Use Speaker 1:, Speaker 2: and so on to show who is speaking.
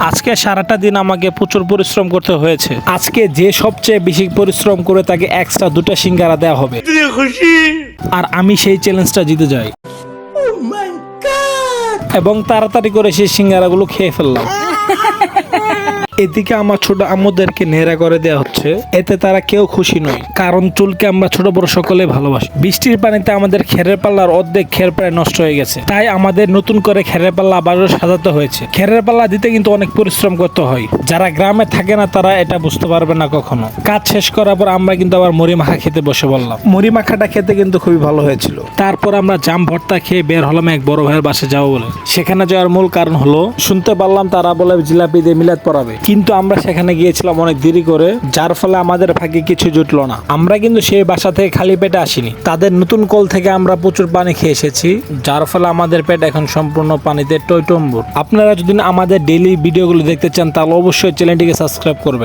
Speaker 1: আজকে সারাটা দিন আমাকে প্রচুর পরিশ্রম করতে হয়েছে। আজকে যে সবচেয়ে বেশি পরিশ্রম করে তাকে এক্সট্রা 2টা সিঙ্গারা দেওয়া হবে, আর আমি সেই চ্যালেঞ্জটা জিতে যাই এবং তাড়াতাড়ি করে সেই সিঙ্গারাগুলো খেয়ে ফেললাম। এদিকে আমার ছোট আম্মুদেরকে নেড়া করে দেওয়া হচ্ছে, এতে তারা কেউ খুশি নয়, কারণ চুলকে আমরা ছোট বড় সকলে ভালোবাসি। বৃষ্টির পানিতে আমাদের খেরের পাল্লার অর্ধেক খের প্রায় নষ্ট হয়ে গেছে, তাই আমাদের নতুন করে খেরের পাল্লা আবারও সাজাতে হয়েছে। খেরের পাল্লা দিতে কিন্তু অনেক পরিশ্রম করতে হয়, যারা গ্রামে থাকে না তারা এটা বুঝতে পারবে না কখনো। কাজ শেষ করার পর আমরা কিন্তু আবার মুড়ি মাখা খেতে বসে বললাম। মুড়ি মাখাটা খেতে কিন্তু খুবই ভালো হয়েছিল। তারপর আমরা জাম ভর্তা খেয়ে বের হলাম এক বড় ভাইয়ের বাসে যাবো বলে। সেখানে যাওয়ার মূল কারণ হলো, শুনতে পারলাম তারা বলে জিলাপি দিয়ে মিলাদ পড়াবে, কিন্তু আমরা সেখানে গিয়েছিলাম অনেক দেরি করে, যার ফলে আমাদের ভাগ্যে কিছু জুটলো না। আমরা কিন্তু সেই বাসা থেকে খালি পেটে আসিনি, তাদের নতুন কল থেকে আমরা প্রচুর পানি খেয়ে এসেছি, যার ফলে আমাদের পেট এখন সম্পূর্ণ পানিতে টইটম্বুর। আপনারা যদি আমাদের ডেইলি ভিডিওগুলো দেখতে চান তাহলে অবশ্যই চ্যানেলটিকে সাবস্ক্রাইব করবেন।